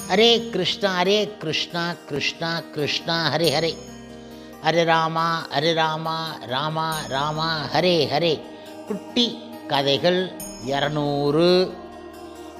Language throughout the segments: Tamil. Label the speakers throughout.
Speaker 1: ஹரே கிருஷ்ணா கிருஷ்ணா கிருஷ்ணா ஹரே ஹரே, ஹரே ராமா ராமா ராமா ஹரே ஹரே. குட்டி கதைகள் 200.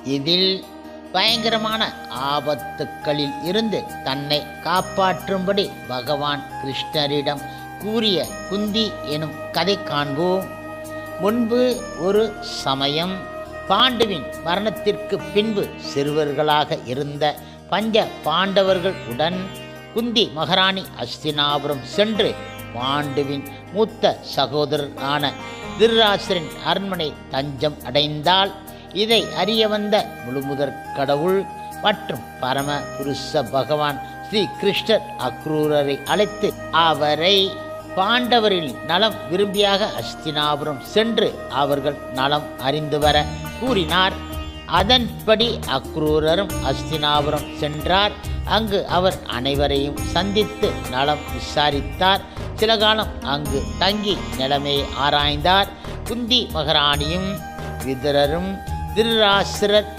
Speaker 1: இதில் பயங்கரமான ஆபத்துக்களில் இருந்து தன்னை காப்பாற்றும்படி பகவான் கிருஷ்ணரிடம் கூறிய குந்தி எனும் கதை காண்போம். முன்பு ஒரு சமயம் பாண்டுவின் மரணத்திற்கு பின்பு சிறுவர்களாக இருந்த பஞ்ச பாண்டவர்கள் உடன் குந்தி மகாராணி ஹஸ்தினாபுரம் சென்று பாண்டுவின் மூத்த சகோதரரான திருதராஷ்டிரரின் அரண்மனை தஞ்சம் அடைந்தால் இதை அறிய வந்த முழுமுதற் கடவுள் மற்றும் பரம புருஷ பகவான் ஸ்ரீ கிருஷ்ணர் அக்ரூரரை அழைத்து அவரை பாண்டவரின் நலம் விரும்பியாக ஹஸ்தினாபுரம் சென்று அவர்கள் நலம் அறிந்து வர கூறினார். அதன்படி அக்ரூரரும் ஹஸ்தினாபுரம் சென்றார். அங்கு அவர் அனைவரையும் சந்தித்து நலம் விசாரித்தார். சில காலம் அங்கு தங்கி நிலைமையை ஆராய்ந்தார். குந்தி மகாராணியும் விதுரரும் திருதராஷ்டிரர்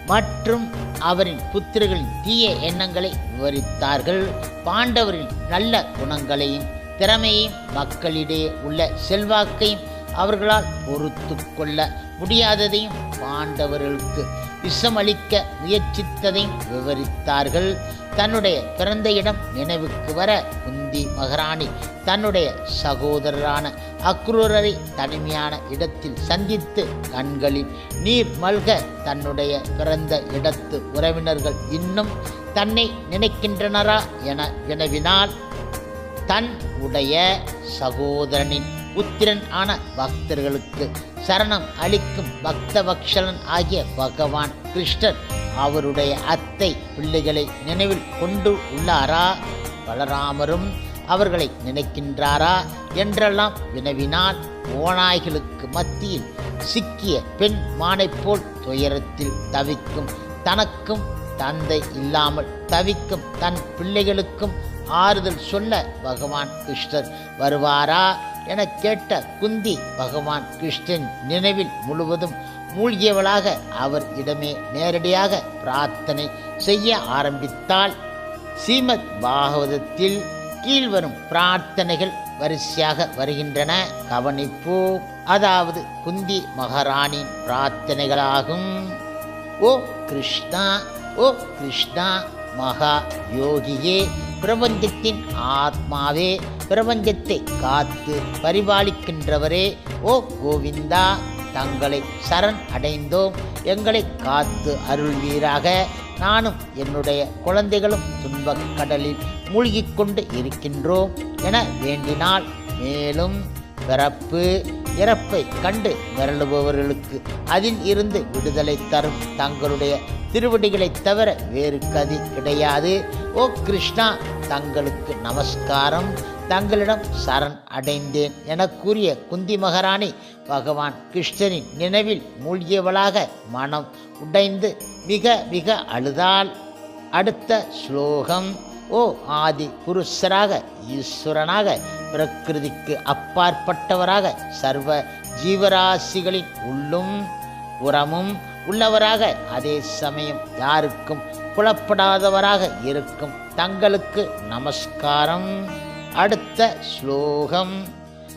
Speaker 1: மற்றும் அவரின் புத்திரர்களின் தீய எண்ணங்களை விவரித்தார்கள். பாண்டவரின் நல்ல குணங்களையும் திறமையையும் மக்களிடையே உள்ள செல்வாக்கையும் அவர்களால் பொறுத்து கொள்ள முடியாததையும் பாண்டவர்களுக்கு விஷமளிக்க முயற்சித்ததையும் விவரித்தார்கள். தன்னுடைய பிறந்த இடம் நினைவுக்கு வர குந்தி மகாராணி தன்னுடைய சகோதரரான அக்ரூரரை தனிமையான இடத்தில் சந்தித்து கண்களில் நீர் மல்க தன்னுடைய பிறந்த இடத்து உறவினர்கள் இன்னும் தன்னை நினைக்கின்றனரா என வினவினாள். தன் உடைய சகோதரனின் புத்திரன் ஆன பக்தர்களுக்கு சரணம் அளிக்கும் பக்தவக்ஷலன் ஆகிய பகவான் கிருஷ்ணர் அவருடைய அத்தை பிள்ளைகளை நினைவில் கொண்டு உள்ளாரா, பலராமரும் அவர்களை நினைக்கின்றாரா என்றெல்லாம் வினவினால் ஓநாய்களுக்கு மத்தியில் சிக்கிய பெண் மானை போல் துயரத்தில் தவிக்கும் தனக்கும் தந்தை இல்லாமல் தவிக்கும் தன் பிள்ளைகளுக்கும் ஆறுதல் சொல்ல பகவான் கிருஷ்ணர் வருவாரா என கேட்ட குந்தி பகவான் கிருஷ்ணன் நினைவில் முழுவதும் மூழ்கியவளாக அவர் இடமே நேரடியாக பிரார்த்தனை செய்ய ஆரம்பித்தாள். ஸ்ரீமத் பாகவதத்தில் கீழ்வரும் பிரார்த்தனைகள் வரிசையாக வருகின்றன, கவனிப்போம். அதாவது குந்தி மகாராணியின் பிரார்த்தனைகளாகும். ஓ கிருஷ்ணா, ஓ கிருஷ்ணா மகா யோகியே, பிரபஞ்சத்தின் ஆத்மாவே, பிரபஞ்சத்தை காத்து பரிபாலிக்கின்றவரே, ஓ கோவிந்தா, தங்களை சரண் அடைந்தோம், எங்களை காத்து அருள்வீராக. நானும் என்னுடைய குழந்தைகளும் துன்பக் கடலில் மூழ்கிக்கொண்டு இருக்கின்றோம் என வேண்டினால், மேலும் பிறப்பு இறப்பை கண்டு மிரளுபவர்களுக்கு அதில் இருந்து விடுதலை தரும் தங்களுடைய திருவடிகளைத் தவிர வேறு கதி கிடையாது. ஓ கிருஷ்ணா, தங்களுக்கு நமஸ்காரம், தங்களிடம் சரண் அடைந்தேன் என கூறிய குந்தி மகாராணி பகவான் கிருஷ்ணரின் நினைவில் மூழ்கியவளாக மனம் உடைந்து மிக மிக அழுதாள். அடுத்த ஸ்லோகம். ஓ ஆதி புருஷராக, ஈஸ்வரனாக, பிரகிருதிக்கு அப்பாற்பட்டவராக, சர்வ ஜீவராசிகளின் உள்ளும் புறமும் உள்ளவராக, அதே சமயம் யாருக்கும் புலப்படாதவராக இருக்கும் தங்களுக்கு நமஸ்காரம். அடுத்த ஸ்லோகம்.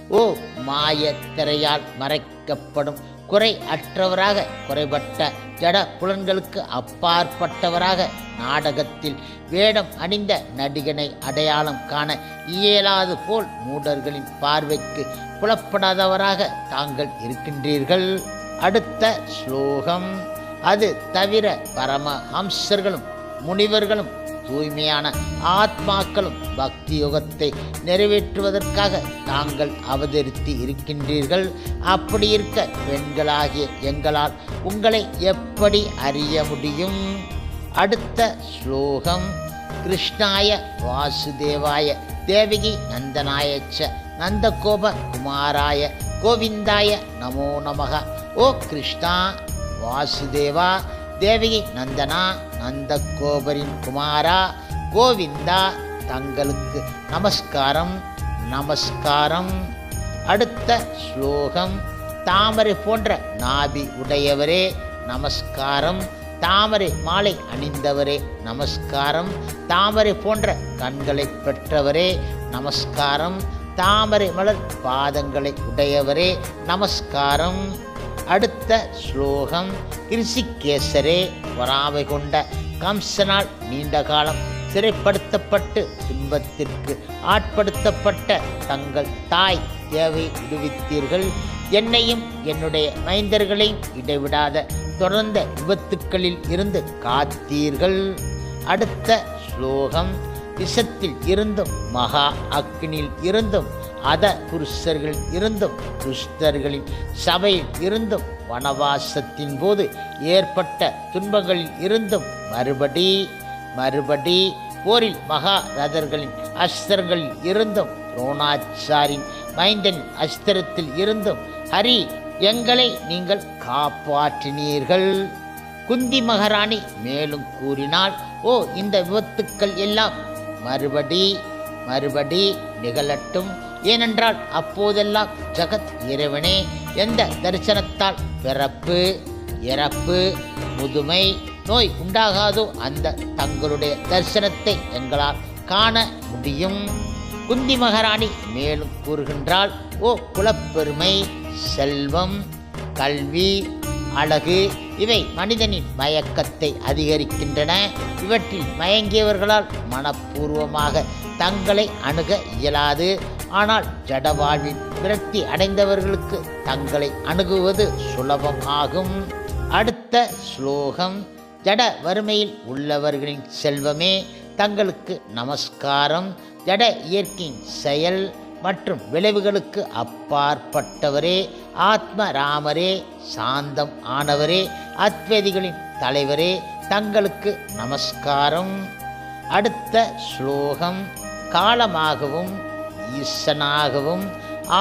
Speaker 1: ஓ மாயத்திரையால் மறைக்கப்படும் குறை அற்றவராக, குறைபட்ட ஜட புலன்களுக்கு அப்பாற்பட்டவராக, நாடகத்தில் வேடம் அணிந்த நடிகனை அடையாளம் காண இயலாது போல் மூடர்களின் பார்வைக்கு புலப்படாதவராக தாங்கள் இருக்கின்றீர்கள். அடுத்த ஸ்லோகம். அது தவிர பரம ஹம்சர்களும் முனிவர்களும் தூய்மையான ஆத்மாக்களும் பக்தி யோகத்தை நிறைவேற்றுவதற்காக தாங்கள் அவதரித்து இருக்கின்றீர்கள். அப்படி இருக்க பெண்களாகிய எங்களால் உங்களை எப்படி அறிய முடியும்? அடுத்த ஸ்லோகம். கிருஷ்ணாய வாசுதேவாய தேவகி நந்தனாயச்ச நந்தகோப குமாராய கோவிந்தாய நமோ நமக. ஓ கிருஷ்ணா, வாசுதேவா, தேவகி நந்தனா, நந்தகோபரின் குமாரா, கோவிந்தா, தங்களுக்கு நமஸ்காரம் நமஸ்காரம். அடுத்த ஸ்லோகம். தாமரை போன்ற நாபி உடையவரே நமஸ்காரம், தாமரை மாலை அணிந்தவரே நமஸ்காரம். தாமரை போன்ற கண்களை பெற்றவரே நமஸ்காரம். தாமரை மலர் பாதங்களை உடையவரே நமஸ்காரம். அடுத்த ஸ்லோகம். ரிஷிகேசரே, பொறாமை கொண்ட கம்சனால் நீண்ட காலம் சிறைப்படுத்தப்பட்டு துன்பத்திற்கு ஆட்படுத்தப்பட்ட தங்கள் தாய் தேவை விடுவித்தீர்கள். என்னையும் என்னுடைய மைந்தர்களையும் இடைவிடாத தொடர்ந்த விபத்துக்களில் இருந்து காத்தீர்கள். அடுத்த ஸ்லோகம். விஷத்தில் இருந்தும் மகா அக்னியில் இருந்தும் அத புருஷர்கள் இருந்தும் துஷ்டர்களின் சபையில் இருந்தும் வனவாசத்தின் போது ஏற்பட்ட துன்பங்களில் இருந்தும் மறுபடி போரில் மகாரதர்களின் அஸ்திரங்களில் இருந்தும் துரோணாச்சாரின் மைந்தனின் அஸ்திரத்தில் இருந்தும் ஹரி எங்களை நீங்கள் காப்பாற்றினீர்கள். குந்தி மகாராணி மேலும் கூறினாள், ஓ, இந்த விபத்துக்கள் எல்லாம் மறுபடி நிகழட்டும். ஏனென்றால் அப்போதெல்லாம் ஜகத் இறைவனே எந்த தரிசனத்தால் பிறப்பு, இறப்பு, முதுமை, நோய் உண்டாகாதோ அந்த தங்களுடைய தரிசனத்தை எங்களால் காண முடியும். குந்தி மகாராணி மேலும் கூறுகின்றாள், ஓ, குலப்பெருமை, செல்வம், கல்வி, அழகு இவை மனிதனின் மயக்கத்தை அதிகரிக்கின்றன. இவற்றில் மயங்கியவர்களால் மனப்பூர்வமாக தங்களை அணுக இயலாது. ஆனால் ஜடவாழ்வில் விரக்தி அடைந்தவர்களுக்கு தங்களை அணுகுவது சுலபம் ஆகும். அடுத்த ஸ்லோகம். ஜட வறுமையில் உள்ளவர்களின் செல்வமே தங்களுக்கு நமஸ்காரம். ஜட இயற்கையின் செயல் மற்றும் விளைவுகளுக்கு அப்பாற்பட்டவரே, ஆத்மராமரே, சாந்தம் ஆனவரே, அத்வைதிகளின் தலைவரே, தங்களுக்கு நமஸ்காரம். அடுத்த ஸ்லோகம். காலமாகவும் ஈசனாகவும்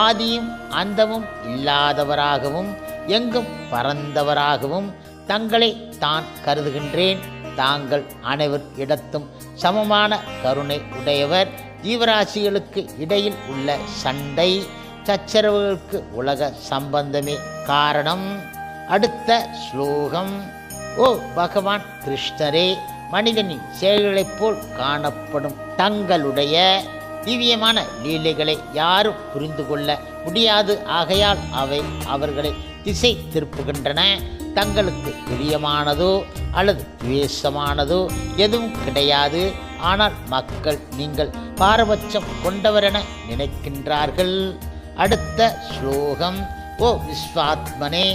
Speaker 1: ஆதியும் அந்தமும் இல்லாதவராகவும் எங்கும் பறந்தவராகவும் தங்களை தான் கருதுகின்றேன். தாங்கள் அனைவர் இடத்தும் சமமான கருணை உடையவர். ஜீவராசிகளுக்கு இடையில் உள்ள சண்டை சச்சரவுகளுக்கு உலக சம்பந்தமே காரணம். அடுத்த ஸ்லோகம். ஓ பகவான் கிருஷ்ணரே, மனிதனின் செயல்களைப் போல் காணப்படும் தங்களுடைய திவ்யமான லீலைகளை யாரும் புரிந்து கொள்ள முடியாது. ஆகையால் அவை அவர்களை திசை திருப்புகின்றன. தங்களுக்கு பிரியமானதோ அல்லது துவேஷமானதோ எதுவும் கிடையாது. ஆனால் மக்கள் நீங்கள் பாரபட்சம் கொண்டவரென நினைக்கின்றார்கள். அடுத்த ஸ்லோகம். ஓ விஸ்வாத்மனே,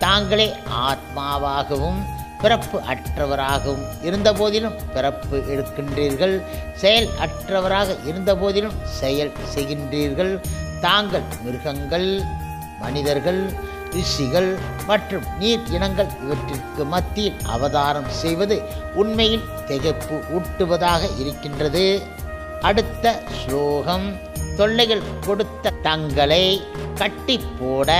Speaker 1: தாங்களே ஆத்மாவாகவும் பிறப்பு அற்றவராகவும் இருந்தபோதிலும் பிறப்பு எடுக்கின்றீர்கள். செயல் அற்றவராக இருந்தபோதிலும் செயல் செய்கின்றீர்கள். தாங்கள் மிருகங்கள், மனிதர்கள், ரிஷிகள் மற்றும் நீர் இனங்கள் இவற்றிற்கு மத்தியில் அவதாரம் செய்வது உண்மையில் திகைப்பு ஊட்டுவதாக இருக்கின்றது. அடுத்த ஸ்லோகம். தொல்லைகள் கொடுத்த தங்களை கட்டி போட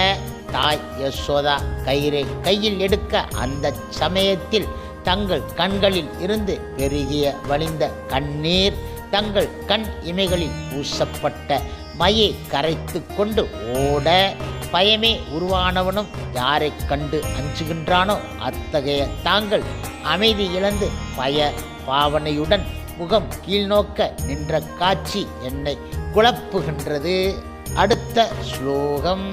Speaker 1: தாய் யசோதா கயிறை கையில் எடுக்க அந்த சமயத்தில் தங்கள் கண்களில் இருந்து பெருகிய வழிந்த கண்ணீர் தங்கள் கண் இமைகளில் பூசப்பட்ட மையை கரைத்து கொண்டு ஓட, பயமே உருவானவனும் யாரை கண்டு அஞ்சுகின்றானோ அத்தகைய தாங்கள் அமைதி இழந்து பய பாவனையுடன் முகம் கீழ்நோக்க நின்ற காட்சி என்னை குழப்புகின்றது. அடுத்த ஸ்லோகம்.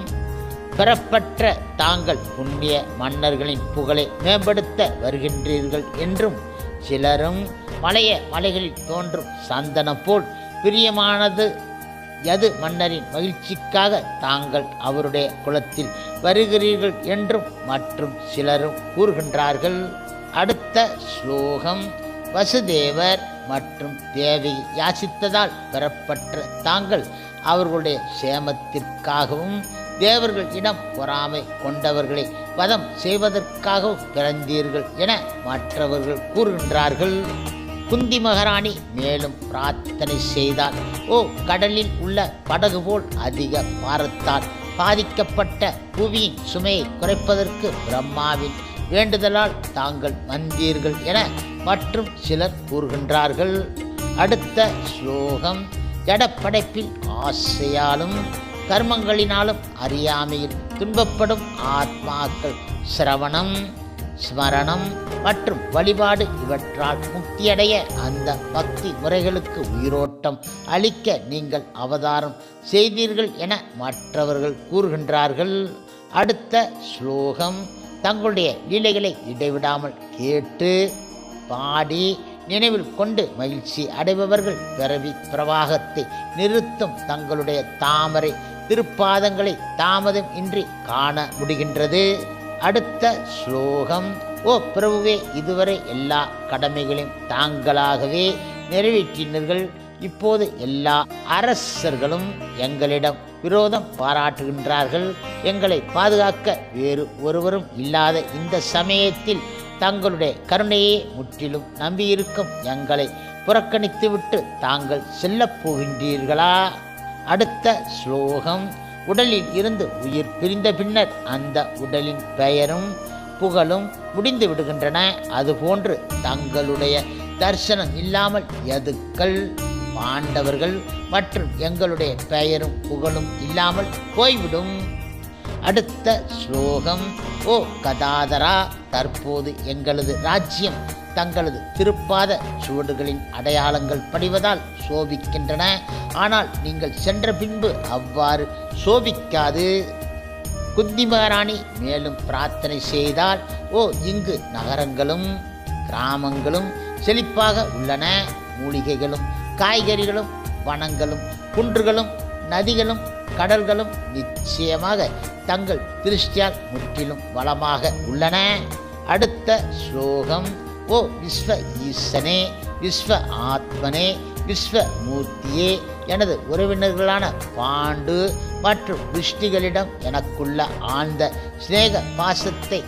Speaker 1: பெறப்பட்ட தாங்கள் புண்ணிய மன்னர்களின் புகழை மேம்படுத்த வருகின்றீர்கள் என்றும் சிலரும் மலைகளில் தோன்றும் சந்தனம் போல் பிரியமானது எது மன்னரின் மகிழ்ச்சிக்காக தாங்கள் அவருடைய குலத்தில் வருகிறீர்கள் என்றும் மற்றும் சிலரும் கூறுகின்றார்கள். அடுத்த ஸ்லோகம். வசுதேவர் மற்றும் தேவி யாசித்ததால் பெறப்பட்ட தாங்கள் அவர்களுடைய சேமத்திற்காகவும் தேவர்கள் இடம் பொறாமை கொண்டவர்களை வதம் செய்வதற்காகவும் பிறந்தீர்கள் என மற்றவர்கள் கூறுகின்றார்கள். குந்தி மகாராணி மேலும் பிரார்த்தனை செய்தார். ஓ கடலில் உள்ள படகு போல் அதிக பாரத்தால் பாதிக்கப்பட்ட புவியின் சுமையை குறைப்பதற்கு பிரம்மாவின் வேண்டுதலால் தாங்கள் வந்தீர்கள் என மற்றும் சிலர் கூறுகின்றார்கள். அடுத்த ஸ்லோகம். ஜடப்படைப்பில் ஆசையாலும் கர்மங்களினாலும் அறியாமையில் துன்பப்படும் ஆத்மாக்கள் சிரவணம், ஸ்மரணம் மற்றும் வழிபாடு இவற்றால் முக்தியடைய அந்த பக்தி முறைகளுக்கு உயிரோட்டம் அளிக்க நீங்கள் அவதாரம் செய்தீர்கள் என மற்றவர்கள் கூறுகின்றார்கள். அடுத்த ஸ்லோகம். தங்களுடைய லீலைகளை இடைவிடாமல் கேட்டு பாடி நினைவில் கொண்டு மகிழ்ச்சி அடைபவர்கள் பிறவி பிரவாகத்தை நிறுத்தும் தங்களுடைய தாமரை திருப்பாதங்களை தாமதம் இன்றி காண முடிகின்றது. அடுத்த ஸ்லோகம். ஓ பிரபுவே, இதுவரை எல்லா கடமைகளையும் தாங்களாகவே நிறைவேற்றினீர்கள். இப்போது எல்லா அரசர்களும் எங்களிடம் விரோதம் பாராட்டுகின்றார்கள். எங்களை பாதுகாக்க வேறு ஒருவரும் இல்லாத இந்த சமயத்தில் தங்களுடைய கருணையை முற்றிலும் நம்பியிருக்கும் எங்களை புறக்கணித்துவிட்டு தாங்கள் செல்லப் போகின்றீர்களா? அடுத்த ஸ்லோகம். உடலில் இருந்து உயிர் பிரிந்த பின்னர் அந்த உடலின் பெயரும் புகழும் முடிந்து விடுகின்றன. அதுபோன்று தங்களுடைய தரிசனம் இல்லாமல் யதுக்கள், பாண்டவர்கள் மற்றும் எங்களுடைய பெயரும் புகழும் இல்லாமல் போய்விடும். அடுத்த ஸ்லோகம். ஓ கதாதரா, தற்போது எங்களது ராஜ்யம் தங்களது திருப்பாத சுவடுகளின் அடையாளங்கள் படிவதால் சோபிக்கின்றன. ஆனால் நீங்கள் சென்ற பின்பு அவ்வாறு சோபிக்காது. குந்தி மகாராணி மேலும் பிரார்த்தனை செய்தால், ஓ இங்கு நகரங்களும் கிராமங்களும் செழிப்பாக உள்ளன. மூலிகைகளும் காய்கறிகளும் வனங்களும் குன்றுகளும் நதிகளும் கடல்களும் நிச்சயமாக தங்கள் திருஷ்டியால் முற்றிலும் வளமாக உள்ளன. அடுத்த ஸ்லோகம். ஓ விஸ்வ ஈசனே, விஸ்வ ஆத்மனே, விஸ்வமூர்த்தியே, எனது உறவினர்களான பாண்டு மற்றும் விஷ்டிகளிடம் எனக்குள்ள ஆழ்ந்த சிநேக பாசத்தை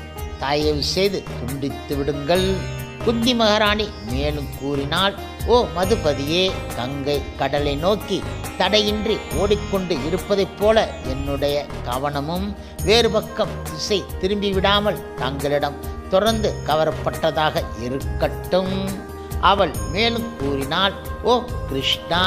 Speaker 1: தயவு செய்து துண்டித்து விடுங்கள். குந்தி மகாராணி மேலும் கூறினாள், ஓ மதுபதியே, கங்கை கடலை நோக்கி தடையின்றி ஓடிக்கொண்டு இருப்பதைப் போல என்னுடைய கவனமும் வேறு பக்கம் திசை திரும்பிவிடாமல் தங்களிடம் தொடர்ந்து கவரப்பட்டதாக இருக்கட்டும். அவள் மேலும் கூறினாள், ஓ கிருஷ்ணா,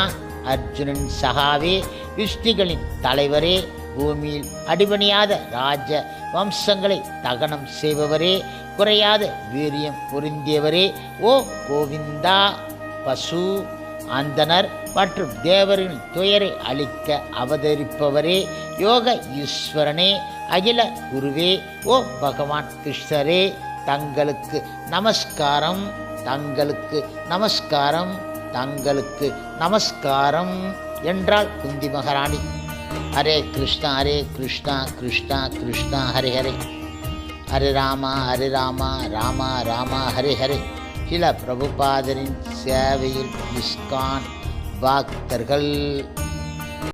Speaker 1: அர்ஜுனன் சகாவே, விஷ்ணுகளின் தலைவரே, பூமியில் அடிபணியாத ராஜ வம்சங்களை தகனம் செய்பவரே, குறையாத வீரியம் பொருந்தியவரே, ஓ கோவிந்தா, பசு அந்தனர் மற்றும் தேவரின் துயரை அளிக்க அவதரிப்பவரே, யோக ஈஸ்வரனே, அகில குருவே, ஓ பகவான் கிருஷ்ணரே, தங்களுக்கு நமஸ்காரம், தங்களுக்கு நமஸ்காரம், தங்களுக்கு நமஸ்காரம் என்றாள் குந்தி மகாராணி. ஹரே கிருஷ்ணா ஹரே கிருஷ்ணா கிருஷ்ணா கிருஷ்ணா ஹரே ஹரே, ஹரே ராமா ஹரே ராமா ராமா ராமா ஹரே ஹரே. சில பிரபுபாதரின் சேவையில் இஸ்கான் பக்தர்கள்